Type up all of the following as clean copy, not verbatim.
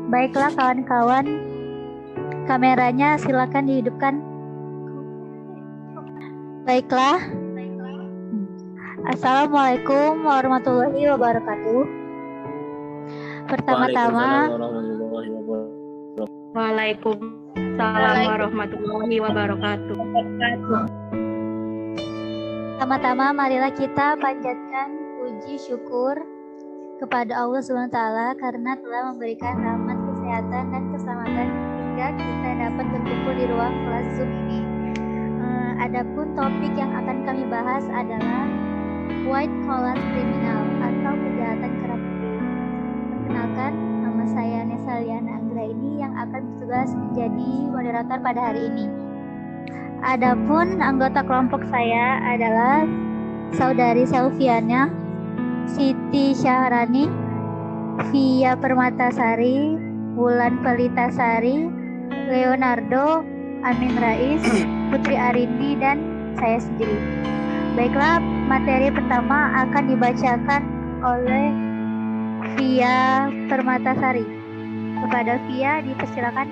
Baiklah kawan-kawan, kameranya silakan dihidupkan. Baiklah. Assalamualaikum warahmatullahi wabarakatuh. Pertama-tama, Waalaikumsalam warahmatullahi wabarakatuh. Pertama-tama marilah kita panjatkan puji syukur kepada Allah SWT karena telah memberikan rahmat kesehatan dan keselamatan hingga kita dapat berkumpul di ruang kelas Zoom ini. Adapun topik yang akan kami bahas adalah white collar criminal atau kejahatan kerah putih. Perkenalkan, nama saya Nesaliana Anggraini yang akan bertugas menjadi moderator pada hari ini. Adapun anggota kelompok saya adalah Saudari Selviana, Siti Syahrani, Via Permatasari, Wulan Pelitasari, Leonardo, Amin Rais, Putri Arindi, dan saya sendiri. Baiklah, materi pertama akan dibacakan oleh Via Permatasari. Kepada Via, dipersilakan.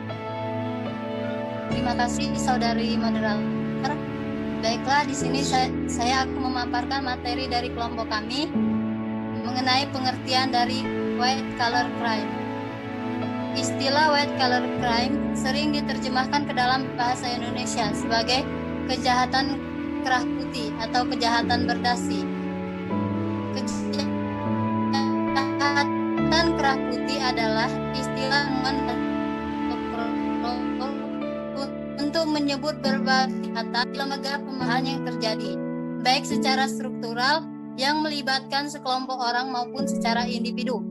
Terima kasih saudari moderator. Baiklah, di sini saya akan memaparkan materi dari kelompok kami mengenai pengertian dari white collar crime. Istilah white collar crime sering diterjemahkan ke dalam bahasa Indonesia sebagai kejahatan kerah putih atau kejahatan berdasi. Kejahatan kerah putih adalah istilah untuk menyebut berbagai kata lembaga pemahaman yang terjadi, baik secara struktural yang melibatkan sekelompok orang maupun secara individu.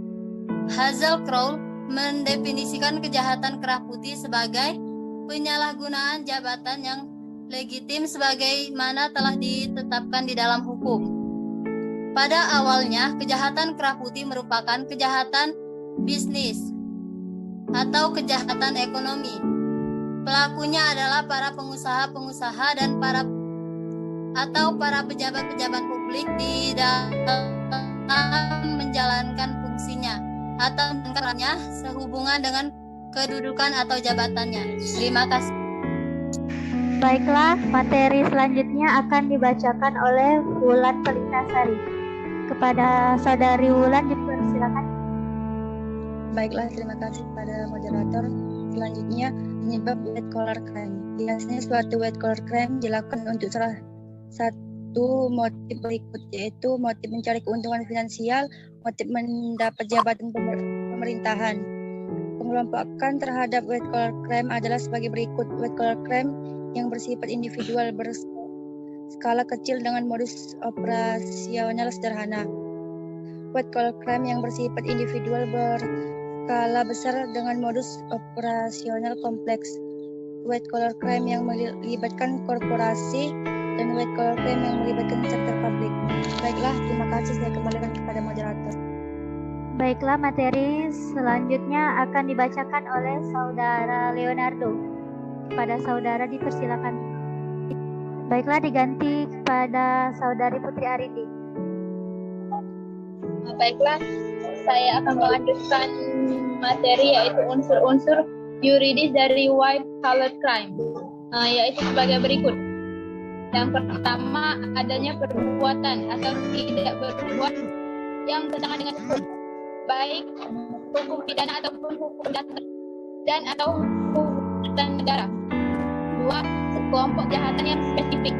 Hazel Crowell mendefinisikan kejahatan kerah putih sebagai penyalahgunaan jabatan yang legitim sebagaimana telah ditetapkan di dalam hukum. Pada awalnya, kejahatan kerah putih merupakan kejahatan bisnis atau kejahatan ekonomi. Pelakunya adalah para pengusaha-pengusaha dan para pejabat-pejabat publik di dalam menjalankan fungsinya atau perannya sehubungan dengan kedudukan atau jabatannya. Terima kasih. Baiklah, materi selanjutnya akan dibacakan oleh Wulan Pelitasari. Kepada Saudari Wulan, dipersilakan. Baiklah, terima kasih pada moderator. Selanjutnya, penyebab white collar crime. Biasanya suatu white collar crime dilakukan untuk salah satu motif berikut, yaitu motif mencari keuntungan finansial, motif mendapat jabatan pemerintahan. Pengelompokan terhadap white collar crime adalah sebagai berikut. White collar crime yang bersifat individual berskala kecil dengan modus operasional sederhana. White collar crime yang bersifat individual berskala besar dengan modus operasional kompleks. White collar crime yang melibatkan korporasi dan white collar crime yang melibatkan sektor publik. Baiklah, terima kasih. Saya kembalikan kepada moderator. Baiklah, materi selanjutnya akan dibacakan oleh Saudara Leonardo. Kepada saudara dipersilakan. Baiklah, diganti kepada Saudari Putri Arindi. Baiklah, saya akan melanjutkan materi yaitu unsur-unsur yuridis dari white collar crime, yaitu sebagai berikut. Yang pertama, adanya perbuatan atau tidak berbuat yang bertentangan dengan hukum, baik hukum pidana ataupun hukum dan atau hukum negara. 2. Sekelompok kejahatan yang spesifik.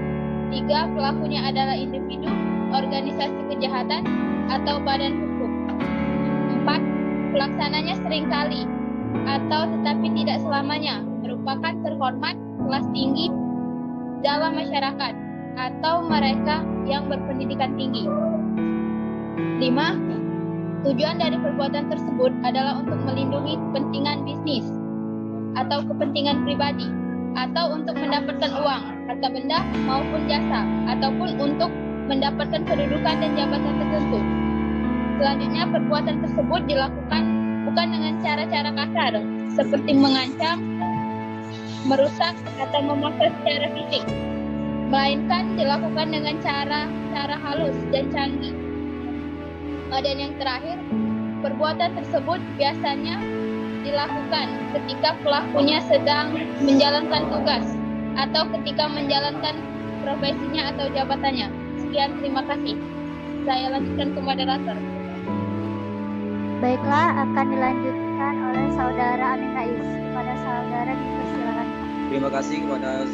3. Pelakunya adalah individu, organisasi kejahatan, atau badan hukum. 4. Pelaksananya seringkali atau tetapi tidak selamanya merupakan terhormat, kelas tinggi dalam masyarakat, atau mereka yang berpendidikan tinggi. 5. Tujuan dari perbuatan tersebut adalah untuk melindungi kepentingan bisnis atau kepentingan pribadi, atau untuk mendapatkan uang, harta benda maupun jasa, ataupun untuk mendapatkan kedudukan dan jabatan tertentu. Selanjutnya, perbuatan tersebut dilakukan bukan dengan cara-cara kasar, seperti mengancam, merusak, atau memaksa secara fisik, melainkan dilakukan dengan cara halus dan canggih. Dan yang terakhir, perbuatan tersebut biasanya dilakukan ketika pelakunya sedang menjalankan tugas atau ketika menjalankan profesinya atau jabatannya. Sekian, terima kasih. Saya lanjutkan ke moderator. Baiklah, akan dilanjutkan oleh Saudara Amin Rais. Kepada Saudara dipersilakan. Terima kasih kepada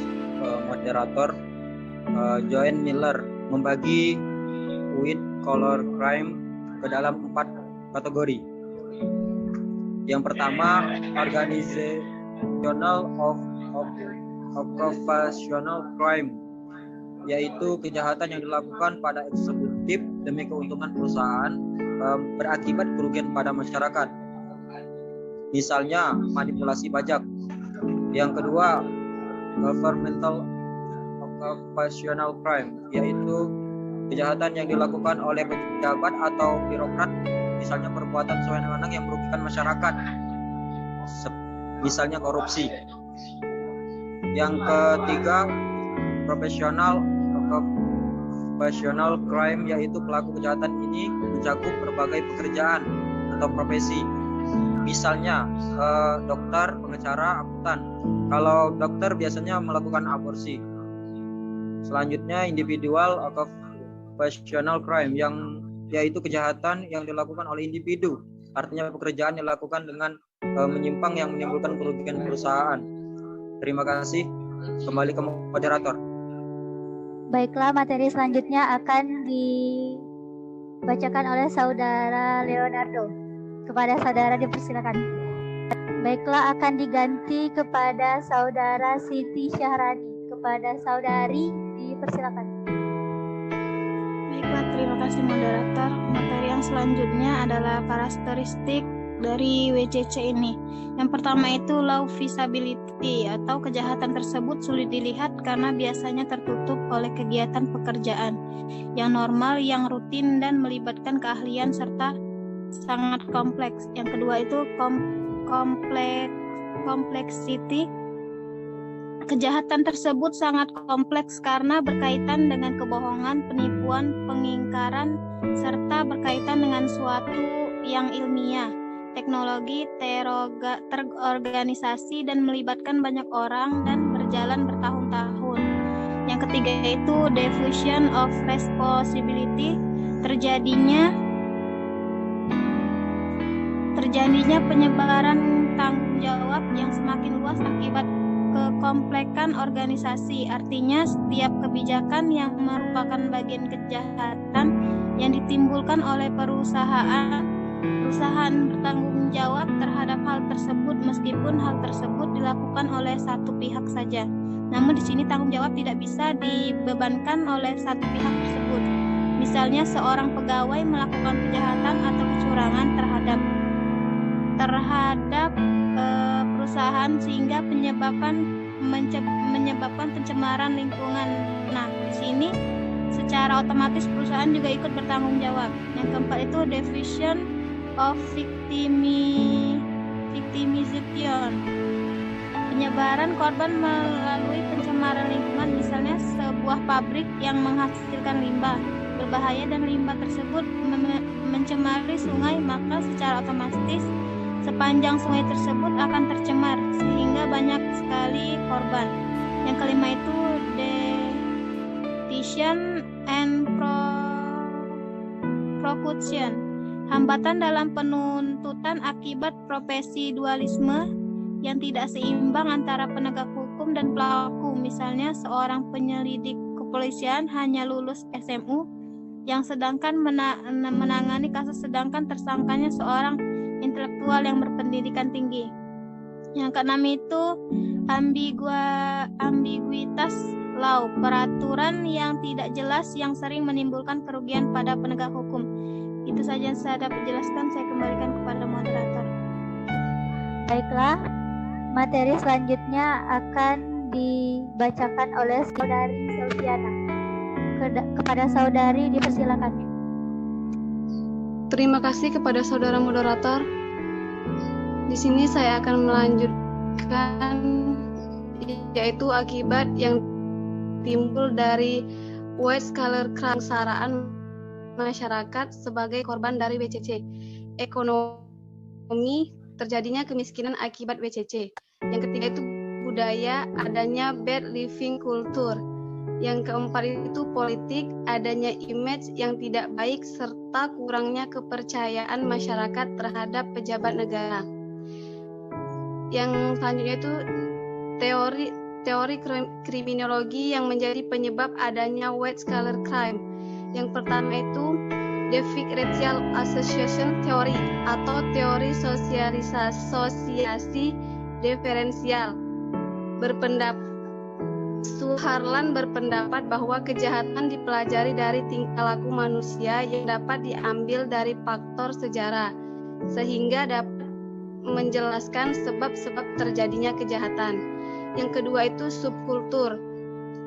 moderator Joanne Miller membagi white collar crime ke dalam 4 kategori. Yang pertama, organizational of professional crime, yaitu kejahatan yang dilakukan pada eksekutif demi keuntungan perusahaan berakibat kerugian pada masyarakat. Misalnya manipulasi pajak. Yang kedua, governmental professional crime, yaitu kejahatan yang dilakukan oleh pejabat atau birokrat, misalnya perbuatan sewenang-wenang yang merugikan masyarakat, misalnya korupsi. Yang ketiga, professional crime, yaitu pelaku kejahatan ini mencakup berbagai pekerjaan atau profesi, misalnya dokter, pengacara, akuntan. Kalau dokter biasanya melakukan aborsi. Selanjutnya, individual professional crime, yaitu kejahatan yang dilakukan oleh individu, artinya pekerjaan yang dilakukan dengan menyimpang yang menimbulkan kerugian perusahaan. Terima kasih. Kembali ke moderator. Baiklah, materi selanjutnya akan dibacakan oleh Saudara Leonardo. Kepada Saudara dipersilakan. Baiklah, akan diganti kepada Saudara Siti Syahrani. Kepada Saudari dipersilakan. Baiklah, terima kasih moderator. Materi yang selanjutnya adalah karakteristik dari WCC ini. Yang pertama itu low visibility, atau kejahatan tersebut sulit dilihat karena biasanya tertutup oleh kegiatan pekerjaan yang normal, yang rutin dan melibatkan keahlian serta sangat kompleks. Yang kedua itu complexity. Kejahatan tersebut sangat kompleks karena berkaitan dengan kebohongan, penipuan, pengingkaran, serta berkaitan dengan suatu yang ilmiah, teknologi, terorganisasi, dan melibatkan banyak orang dan berjalan bertahun-tahun. Yang ketiga itu diffusion of responsibility, terjadinya penyebaran tanggung jawab yang semakin luas akibat kekomplekan organisasi. Artinya setiap kebijakan yang merupakan bagian kejahatan yang ditimbulkan oleh perusahaan bertanggung jawab terhadap hal tersebut, meskipun hal tersebut dilakukan oleh satu pihak saja. Namun di sini tanggung jawab tidak bisa dibebankan oleh satu pihak tersebut. Misalnya seorang pegawai melakukan kejahatan atau kecurangan terhadap perusahaan sehingga menyebabkan pencemaran lingkungan. Nah, di sini secara otomatis perusahaan juga ikut bertanggung jawab. Yang keempat itu diffusion of victimization, penyebaran korban melalui pencemaran lingkungan, misalnya sebuah pabrik yang menghasilkan limbah berbahaya dan limbah tersebut mencemari sungai, maka secara otomatis sepanjang sungai tersebut akan tercemar sehingga banyak sekali korban. Yang kelima itu detention and prosecution, hambatan dalam penuntutan akibat profesi dualisme yang tidak seimbang antara penegak hukum dan pelaku. Misalnya seorang penyelidik kepolisian hanya lulus SMU yang sedangkan menangani kasus, sedangkan tersangkanya seorang intelektual yang berpendidikan tinggi. Yang keenam itu ambiguitas law, peraturan yang tidak jelas yang sering menimbulkan kerugian pada penegak hukum. Itu saja yang saya dapat jelaskan. Saya kembalikan kepada moderator. Baiklah, materi selanjutnya akan dibacakan oleh Saudari Selviana. Kepada Saudari dipersilakan. Terima kasih kepada saudara moderator. Di sini saya akan melanjutkan, yaitu akibat yang timbul dari white collar crime, kesengsaraan masyarakat sebagai korban dari WCC. Ekonomi terjadinya kemiskinan akibat WCC. Yang ketiga itu budaya, adanya bad living culture. Yang keempat itu politik, adanya image yang tidak baik serta kurangnya kepercayaan masyarakat terhadap pejabat negara. Yang selanjutnya itu teori kriminologi yang menjadi penyebab adanya white collar crime. Yang pertama itu Devic Racial Association Theory atau teori asosiasi diferensial. Suharlan berpendapat bahwa kejahatan dipelajari dari tingkah laku manusia yang dapat diambil dari faktor sejarah, sehingga dapat menjelaskan sebab-sebab terjadinya kejahatan. Yang kedua itu subkultur,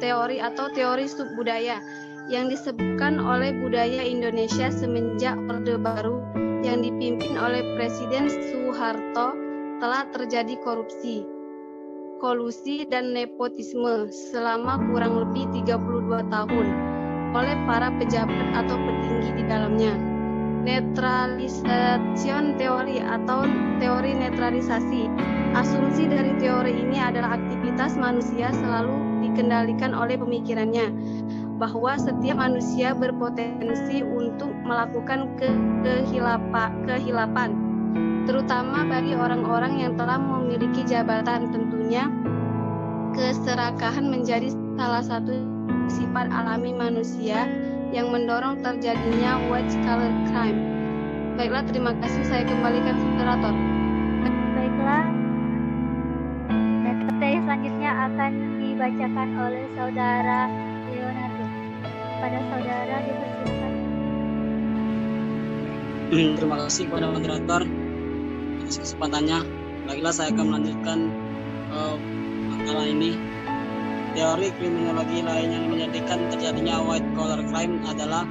teori atau teori subbudaya, yang disebutkan oleh budaya Indonesia semenjak Orde Baru yang dipimpin oleh Presiden Soeharto telah terjadi korupsi, kolusi dan nepotisme selama kurang lebih 32 tahun oleh para pejabat atau petinggi di dalamnya. Neutralisation teori atau teori netralisasi. Asumsi dari teori ini adalah aktivitas manusia selalu dikendalikan oleh pemikirannya, bahwa setiap manusia berpotensi untuk melakukan kehilapan, terutama bagi orang-orang yang telah memiliki jabatan. Tentunya keserakahan menjadi salah satu sifat alami manusia yang mendorong terjadinya white collar crime. Baiklah, terima kasih. Saya kembalikan moderator. Baiklah, materi selanjutnya akan dibacakan oleh saudara Leonardo. Pada saudara dipersilakan. Terima kasih kepada moderator atas kesempatannya. Baiklah, saya akan melanjutkan makalah ini. Teori kriminologi lain yang menjadikan terjadinya white collar crime adalah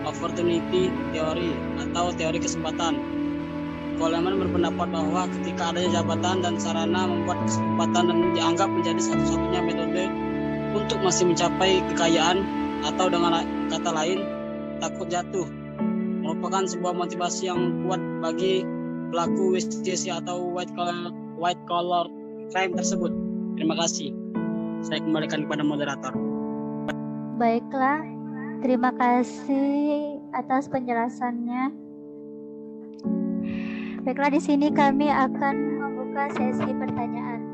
opportunity theory atau teori kesempatan. Coleman berpendapat bahwa ketika adanya jabatan dan sarana membuat kesempatan dan dianggap menjadi satu-satunya metode untuk masih mencapai kekayaan, atau dengan kata lain takut jatuh, merupakan sebuah motivasi yang kuat bagi pelaku WCC atau white collar crime tersebut. Terima kasih. Saya kembalikan kepada moderator. Baiklah, terima kasih atas penjelasannya. Baiklah, di sini kami akan membuka sesi pertanyaan.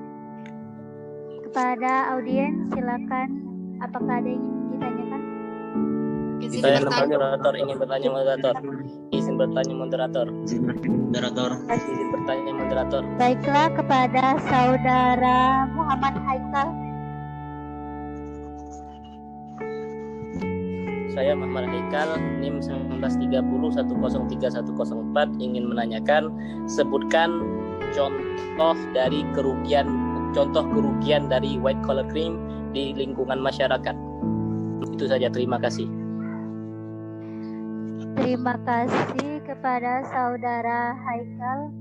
Kepada audiens, silakan. Apakah ada yang ingin ditanyakan? Saya namanya moderator, ingin bertanya moderator. Izin bertanya moderator. Izin bertanya moderator. Baiklah, kepada saudara Muhammad Haikal. Saya Muhammad Haikal, NIM 1930103104, ingin menanyakan, sebutkan contoh kerugian dari white collar crime di lingkungan masyarakat. Itu saja, terima kasih. Terima kasih kepada saudara Haikal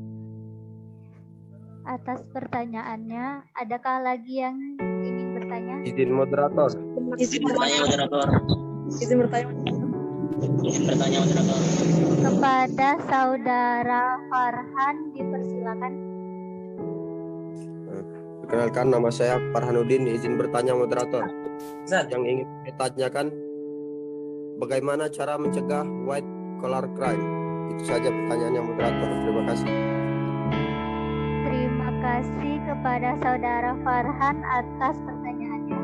atas pertanyaannya. Adakah lagi yang ingin bertanya? Izin moderator. Izin bertanya moderator. Kepada saudara Farhan dipersilakan. Perkenalkan, nama saya Farhanuddin, izin bertanya moderator. Yang ingin ditanyakan, bagaimana cara mencegah white collar crime? Itu saja pertanyaannya moderator. Terima kasih. Terima kasih kepada saudara Farhan atas pertanyaannya.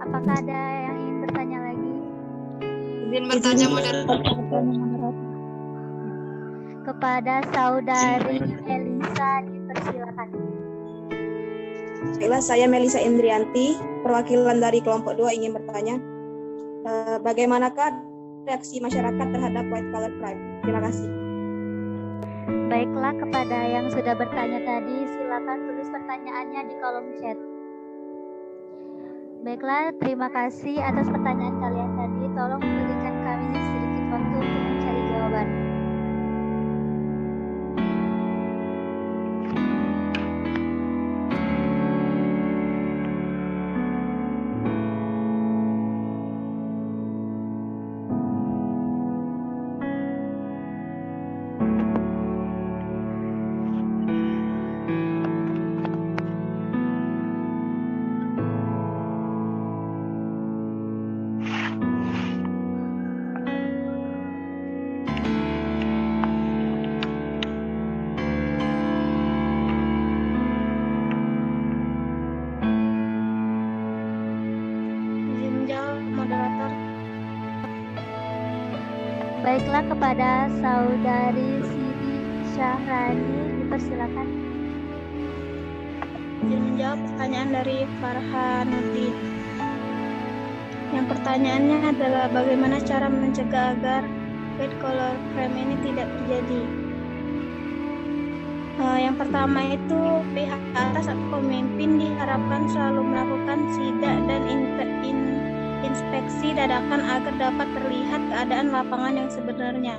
Apakah ada yang ingin bertanya lagi? Izin bertanya moderator. Kepada saudari Elisa dipersilakan. Baiklah, saya Melisa Indrianti, perwakilan dari kelompok 2, ingin bertanya, bagaimanakah reaksi masyarakat terhadap white collar crime? Terima kasih. Baiklah, kepada yang sudah bertanya tadi, silakan tulis pertanyaannya di kolom chat. Baiklah, terima kasih atas pertanyaan kalian tadi. Tolong berikan kami sedikit waktu untuk mencari jawaban. Baiklah, kepada Saudari Sidi Syahrani dipersilakan. Izin menjawab pertanyaan dari Farhanuddin. Yang pertanyaannya adalah bagaimana cara mencegah agar white collar crime ini tidak terjadi. Yang pertama itu pihak atas atau pemimpin diharapkan selalu melakukan sidak dan inspeksi dadakan agar dapat terlihat keadaan lapangan yang sebenarnya.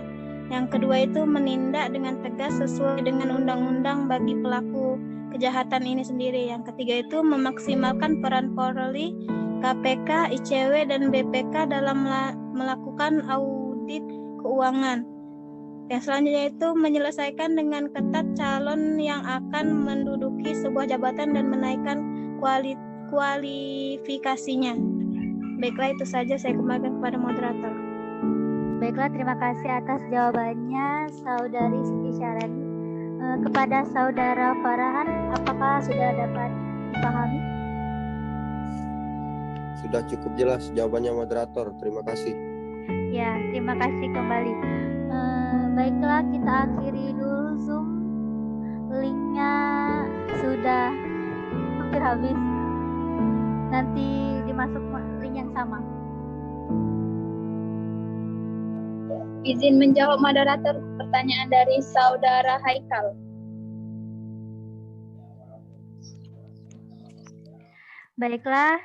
Yang kedua itu menindak dengan tegas sesuai dengan undang-undang bagi pelaku kejahatan ini sendiri. Yang ketiga itu memaksimalkan peran Polri, KPK, ICW, dan BPK dalam melakukan audit keuangan. Yang selanjutnya itu menyelesaikan dengan ketat calon yang akan menduduki sebuah jabatan dan menaikkan kualifikasinya. Baiklah, itu saja, saya kembalikan kepada moderator. Baiklah, terima kasih atas jawabannya Saudari Siti Syarani. Kepada Saudara Farhan, apakah sudah dapat dipahami? Sudah cukup jelas jawabannya moderator. Terima kasih. Ya, terima kasih kembali. Baiklah, kita akhiri dulu Zoom. Linknya sudah hampir habis. Nanti dimasuk link yang sama. Izin menjawab moderator pertanyaan dari Saudara Haikal. Baiklah,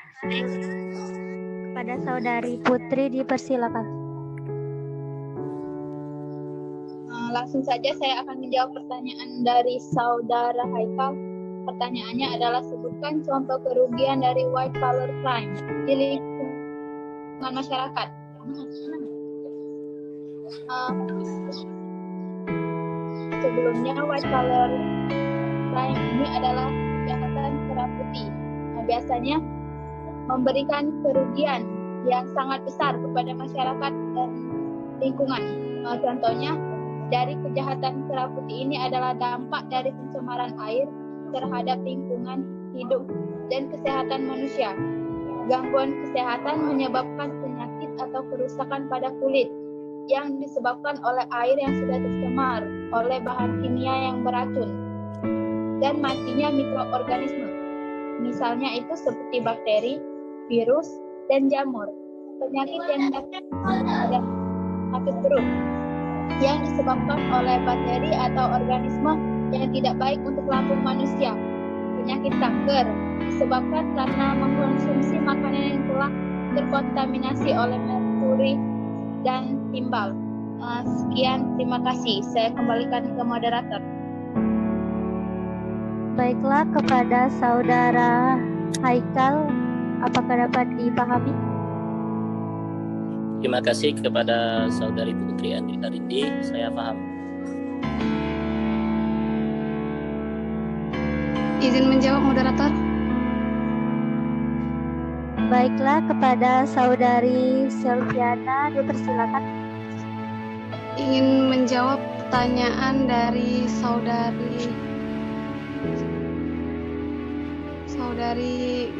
kepada Saudari Putri dipersilakan. Langsung saja saya akan menjawab pertanyaan dari Saudara Haikal. Pertanyaannya adalah sebutkan contoh kerugian dari white collar crime di lingkungan masyarakat. Sebelumnya white collar crime ini adalah kejahatan kerah putih. Biasanya memberikan kerugian yang sangat besar kepada masyarakat dan lingkungan. Contohnya dari kejahatan kerah putih ini adalah dampak dari pencemaran air terhadap lingkungan hidup dan kesehatan manusia. Gangguan kesehatan menyebabkan penyakit atau kerusakan pada kulit yang disebabkan oleh air yang sudah tercemar oleh bahan kimia yang beracun dan matinya mikroorganisme. Misalnya itu seperti bakteri, virus, dan jamur. Penyakit yang dapat ada sakit perut yang disebabkan oleh bakteri atau organisme yang tidak baik untuk lambung manusia. Penyakit kanker disebabkan karena mengkonsumsi makanan yang telah terkontaminasi oleh merkuri dan timbal. Sekian, terima kasih. Saya kembalikan ke moderator. Baiklah, kepada Saudara Haikal, apakah dapat dipahami? Terima kasih kepada Saudari Putri Andri Darindi, saya paham. Izin menjawab moderator. Baiklah, kepada Saudari Silviana dipersilakan. Ingin menjawab pertanyaan dari Saudari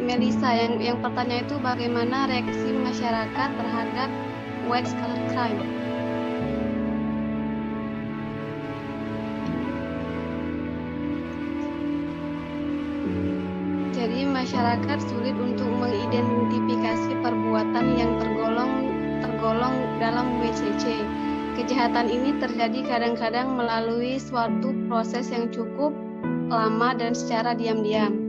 Melisa yang pertanyaan itu bagaimana reaksi masyarakat terhadap white collar crime. Jadi masyarakat sulit untuk mengidentifikasi perbuatan yang tergolong dalam WCC. Kejahatan ini terjadi kadang-kadang melalui suatu proses yang cukup lama dan secara diam-diam.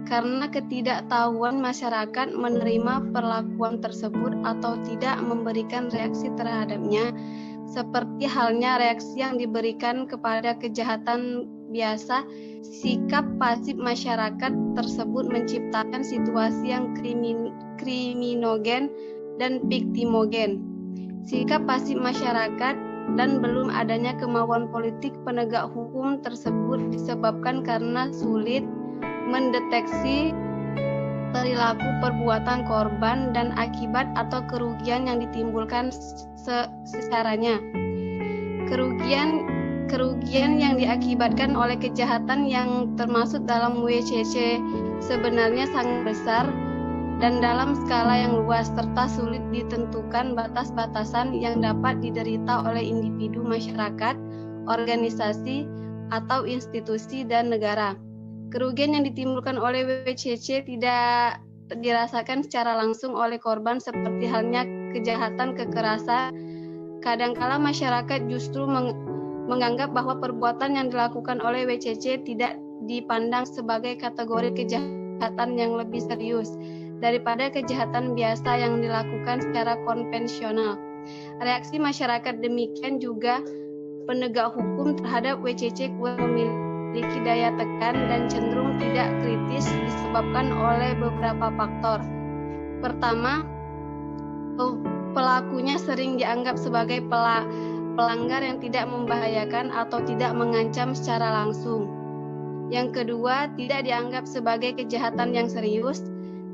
Karena ketidaktahuan masyarakat menerima perlakuan tersebut atau tidak memberikan reaksi terhadapnya, seperti halnya reaksi yang diberikan kepada kejahatan biasa, sikap pasif masyarakat tersebut menciptakan situasi yang kriminogen dan viktimogen. Sikap pasif masyarakat dan belum adanya kemauan politik penegak hukum tersebut disebabkan karena sulit mendeteksi perilaku perbuatan korban dan akibat atau kerugian yang ditimbulkan secaranya. Kerugian yang diakibatkan oleh kejahatan yang termasuk dalam WCC sebenarnya sangat besar dan dalam skala yang luas, serta sulit ditentukan batas-batasan yang dapat diderita oleh individu, masyarakat, organisasi, atau institusi dan negara. Kerugian yang ditimbulkan oleh WCC tidak dirasakan secara langsung oleh korban seperti halnya kejahatan, kekerasan. Kadangkala masyarakat justru menganggap bahwa perbuatan yang dilakukan oleh WCC tidak dipandang sebagai kategori kejahatan yang lebih serius daripada kejahatan biasa yang dilakukan secara konvensional. Reaksi masyarakat demikian juga penegak hukum terhadap WCC memiliki daya tekan dan cenderung tidak kritis disebabkan oleh beberapa faktor. Pertama, pelakunya sering dianggap sebagai pelanggar yang tidak membahayakan atau tidak mengancam secara langsung. Yang kedua, tidak dianggap sebagai kejahatan yang serius.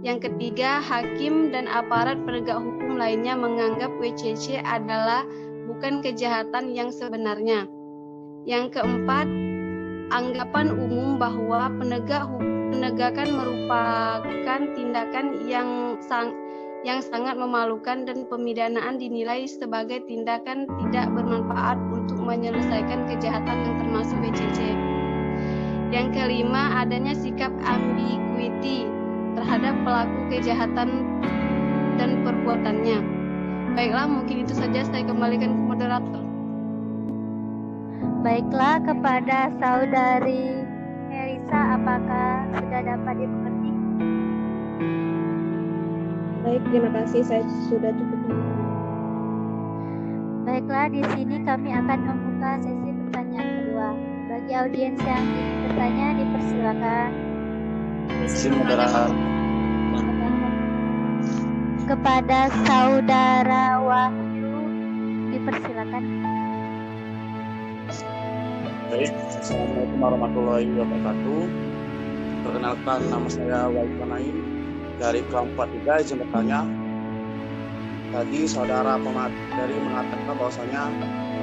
Yang ketiga, hakim dan aparat penegak hukum lainnya menganggap WCC adalah bukan kejahatan yang sebenarnya. Yang keempat, anggapan umum bahwa penegakan merupakan tindakan yang sangat memalukan dan pemidanaan dinilai sebagai tindakan tidak bermanfaat untuk menyelesaikan kejahatan yang termasuk WCC. Yang kelima, adanya sikap ambiguity terhadap pelaku kejahatan dan perbuatannya. Baiklah, mungkin itu saja, saya kembalikan ke moderator. Baiklah, kepada saudari Melisa, apakah sudah dapat dimengerti? Baik, terima kasih. Saya sudah cukup. Baiklah, di sini kami akan membuka sesi pertanyaan kedua. Bagi audiens yang ingin bertanya, dipersilakan. Kepada saudara Wahyu, dipersilakan. Baik, Assalamualaikum warahmatullahi wabarakatuh. Perkenalkan, nama saya Wahyu Naim dari kelompok 3, izin bertanya. Tadi saudara pemateri mengatakan bahwasanya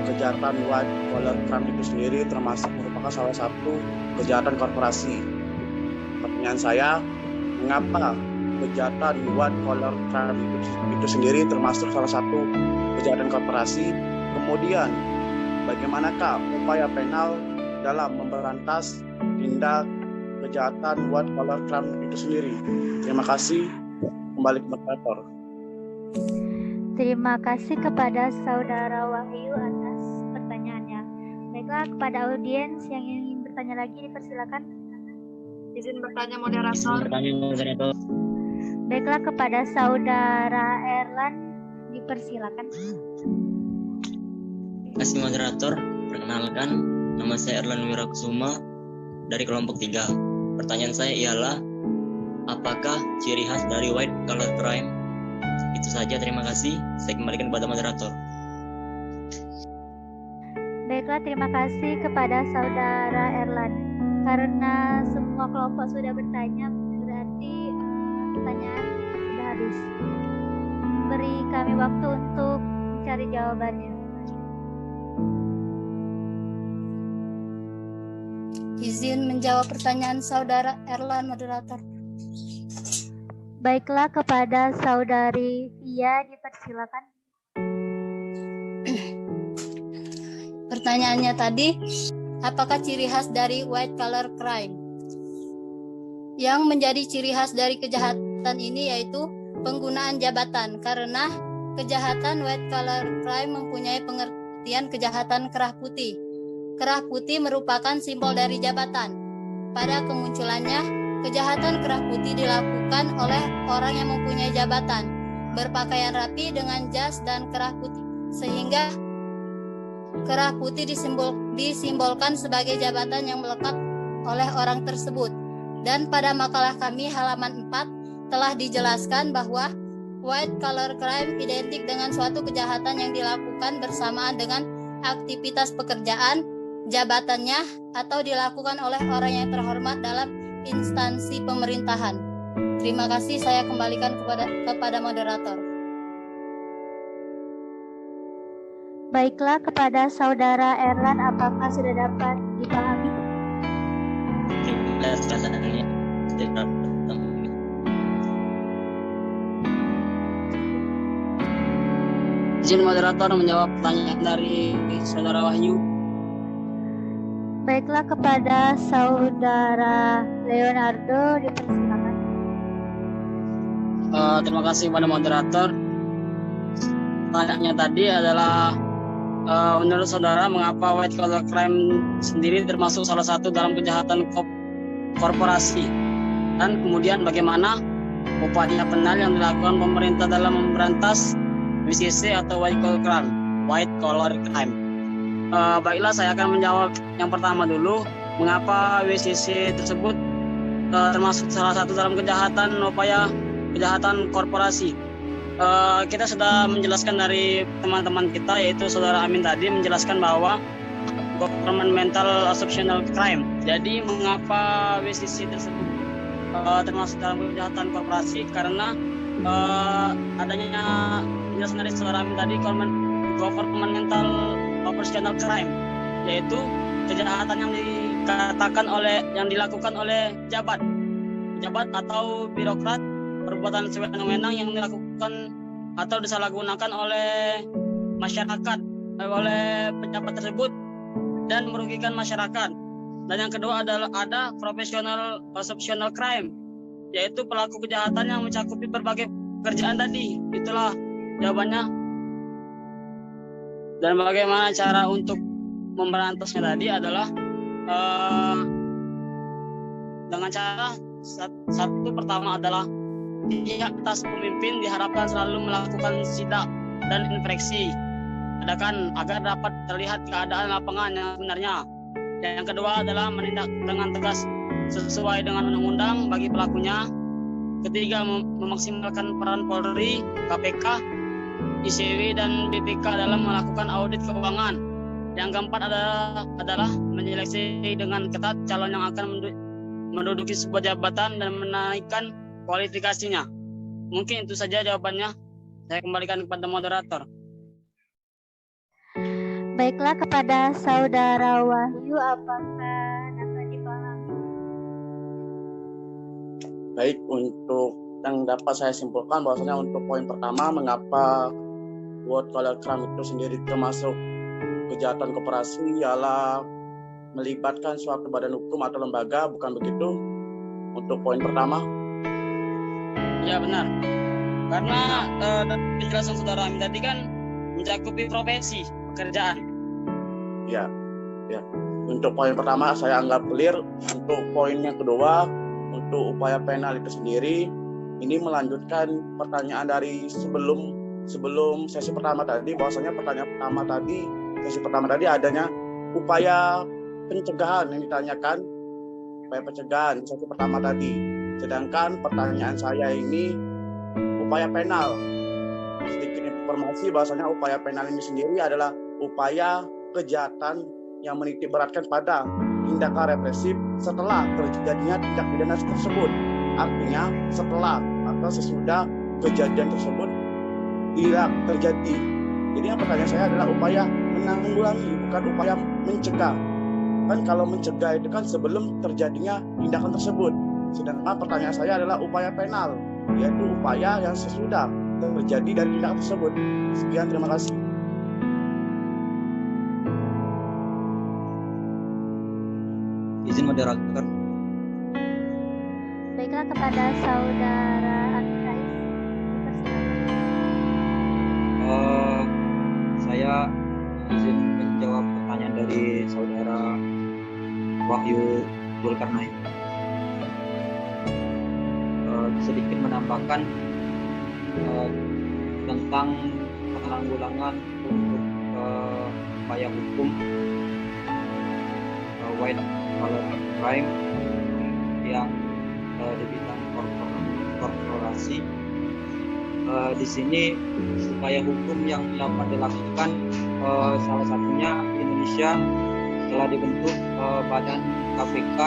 kejahatan white collar crime itu sendiri termasuk merupakan salah satu kejahatan korporasi. Pertanyaan saya, mengapa kejahatan white collar crime itu sendiri termasuk salah satu kejahatan korporasi? Kemudian, bagaimanakah upaya penal dalam memberantas tindak kejahatan white collar crime itu sendiri? Terima kasih. Kembali ke moderator. Terima kasih kepada saudara Wahyu atas pertanyaannya. Baiklah, kepada audiens yang ingin bertanya lagi, dipersilakan. Izin bertanya moderator. Baiklah, kepada saudara Erlan, dipersilakan. Terima kasih moderator. Perkenalkan, nama saya Erlan Wirakusuma dari kelompok 3. Pertanyaan saya ialah, apakah ciri khas dari white collar crime? Itu saja, terima kasih. Saya kembalikan kepada moderator. Baiklah, terima kasih kepada saudara Erlan. Karena semua kelompok sudah bertanya, berarti pertanyaan sudah habis. Beri kami waktu untuk mencari jawabannya. Izin menjawab pertanyaan saudara Erlan, moderator. Baiklah, kepada saudari Via, dipersilakan. Pertanyaannya tadi, apakah ciri khas dari white collar crime? Yang menjadi ciri khas dari kejahatan ini yaitu penggunaan jabatan, karena kejahatan white collar crime mempunyai pengertian kejahatan kerah putih. Kerah putih merupakan simbol dari jabatan. Pada kemunculannya, kejahatan kerah putih dilakukan oleh orang yang mempunyai jabatan, berpakaian rapi dengan jas dan kerah putih, sehingga kerah putih disimbolkan sebagai jabatan yang melekat oleh orang tersebut. Dan pada makalah kami halaman 4 telah dijelaskan bahwa white collar crime identik dengan suatu kejahatan yang dilakukan bersamaan dengan aktivitas pekerjaan, jabatannya, atau dilakukan oleh orang yang terhormat dalam instansi pemerintahan. Terima kasih, saya kembalikan kepada moderator. Baiklah, kepada saudara Erlan, apakah sudah dapat dipahami? Izin moderator menjawab pertanyaan dari Saudara Wahyu. Baiklah, kepada Saudara Leonardo dipersilakan. Terima kasih kepada moderator. Pertanyaannya tadi adalah menurut saudara mengapa white collar crime sendiri termasuk salah satu dalam kejahatan korporasi, dan kemudian bagaimana upaya penal yang dilakukan pemerintah dalam memberantas WCC atau white collar crime. Baiklah, saya akan menjawab yang pertama dulu. Mengapa WCC tersebut termasuk salah satu dalam kejahatan korporasi? Kita sudah menjelaskan dari teman-teman kita, yaitu Saudara Amin tadi menjelaskan bahwa governmental exceptional crime. Jadi mengapa WCC tersebut termasuk dalam kejahatan korporasi? Karena adanya penjelasan dari Saudara Amin tadi, governmental operational crime, yaitu kejahatan yang dilakukan oleh pejabat atau birokrat, perbuatan sewenang-wenang yang dilakukan atau disalahgunakan oleh masyarakat, oleh pejabat tersebut dan merugikan masyarakat. Dan yang kedua adalah ada professional exceptional crime, yaitu pelaku kejahatan yang mencakupi berbagai pekerjaan tadi. Itulah jawabannya. Dan bagaimana cara untuk memberantasnya tadi adalah dengan cara satu pertama adalah pihak atas pemimpin diharapkan selalu melakukan sidak dan inspeksi agar dapat terlihat keadaan lapangan yang sebenarnya. Yang kedua adalah menindak dengan tegas sesuai dengan undang-undang bagi pelakunya. Ketiga, memaksimalkan peran Polri, KPK, ICW dan BPK dalam melakukan audit keuangan. Yang keempat adalah menyeleksi dengan ketat calon yang akan menduduki sebuah jabatan dan menaikkan kualifikasinya. Mungkin itu saja jawabannya. Saya kembalikan kepada moderator. Baiklah, kepada Saudara Wahyu, apakah dapat dipahami? Baik, untuk yang dapat saya simpulkan bahwasanya untuk poin pertama, mengapa white collar crime itu sendiri termasuk kejahatan koperasi ialah melibatkan suatu badan hukum atau lembaga, bukan begitu? Untuk poin pertama. Ya, benar. Karena penjelasan Saudara Amin tadi kan mencakupi profesi pekerjaan. Ya. Untuk poin pertama saya anggap clear. Untuk poin yang kedua, untuk upaya penal itu sendiri, ini melanjutkan pertanyaan dari sebelum sesi pertama tadi, bahwasanya sesi pertama tadi adanya upaya pencegahan yang ditanyakan, upaya pencegahan sesi pertama tadi. Sedangkan pertanyaan saya ini upaya penal. Sedikit informasi bahwasanya upaya penal ini sendiri adalah upaya kejahatan yang menitik beratkan pada tindakan represif setelah terjadinya tindak pidana tersebut. Artinya setelah atau sesudah kejadian tersebut tidak terjadi. Jadi yang pertanyaan saya adalah upaya menanggulangi, bukan upaya mencegah. Kan kalau mencegah itu kan sebelum terjadinya tindakan tersebut. Sedangkan pertanyaan saya adalah upaya penal, yaitu upaya yang sesudah terjadi dari tindakan tersebut. Sekian, terima kasih. Izin moderator. Baiklah, kepada Saudara Amin Rais. Saya izin menjawab pertanyaan dari Saudara Wahyu Zulkarnain. Sedikit menambahkan tentang penanggulangan untuk upaya hukum white collar crime yang di bidang korporasi. Di sini upaya hukum yang dilakukan salah satunya di Indonesia telah dibentuk badan KPK.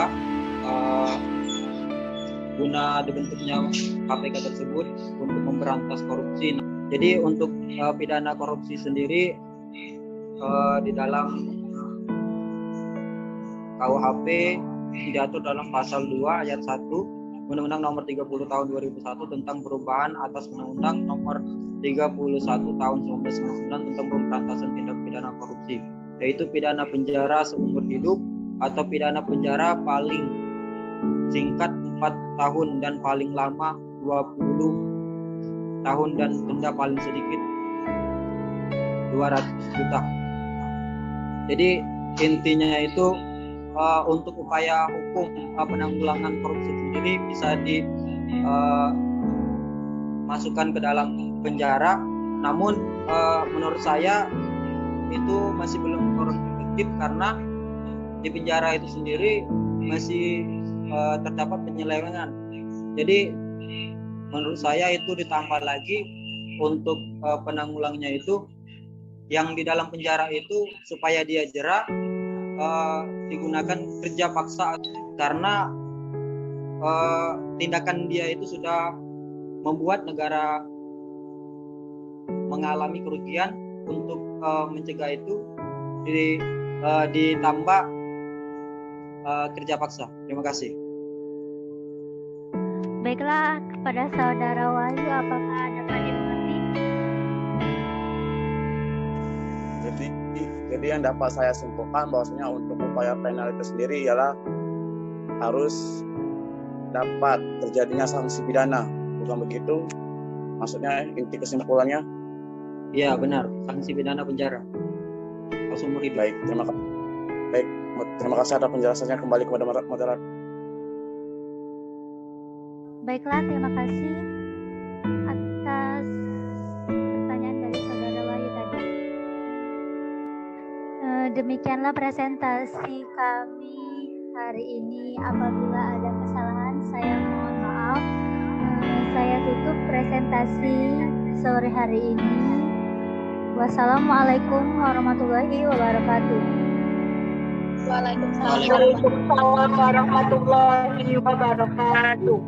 Guna dibentuknya KPK tersebut untuk memberantas korupsi. Jadi untuk pidana korupsi sendiri di dalam KUHP diatur dalam pasal 2 ayat 1 Undang-Undang Nomor 30 Tahun 2001 tentang perubahan atas Undang-Undang Nomor 31 Tahun 1999 tentang pemberantasan tindak pidana korupsi, yaitu pidana penjara seumur hidup atau pidana penjara paling singkat 4 tahun dan paling lama 20 tahun dan denda paling sedikit 200 juta. Jadi intinya itu untuk upaya hukum penanggulangan korupsi sendiri bisa dimasukkan ke dalam penjara, namun menurut saya itu masih belum efektif karena di penjara itu sendiri masih terdapat penyelewengan. Jadi menurut saya itu ditambah lagi untuk penanggulangnya itu yang di dalam penjara itu supaya dia jera digunakan kerja paksa karena tindakan dia itu sudah membuat negara mengalami kerugian. Untuk mencegah itu ditambah kerja paksa. Terima kasih. Baiklah, kepada Saudara Wahyu, apakah dapat dimengerti? Jadi yang dapat saya simpulkan bahwasanya untuk upaya penal itu sendiri ialah harus dapat terjadinya sanksi pidana, bukan begitu? Maksudnya inti kesimpulannya? Iya benar, sanksi pidana penjara seumur hidup. Baik, terima kasih. Baik, terima kasih atas penjelasannya. Kembali kepada moderator. Baiklah, terima kasih atas pertanyaan dari Saudara Wahyu tadi. Demikianlah presentasi kami hari ini. Apabila ada kesalahan, saya mohon maaf. Saya tutup presentasi sore hari ini. Wassalamualaikum warahmatullahi wabarakatuh. Waalaikumsalam warahmatullahi wabarakatuh.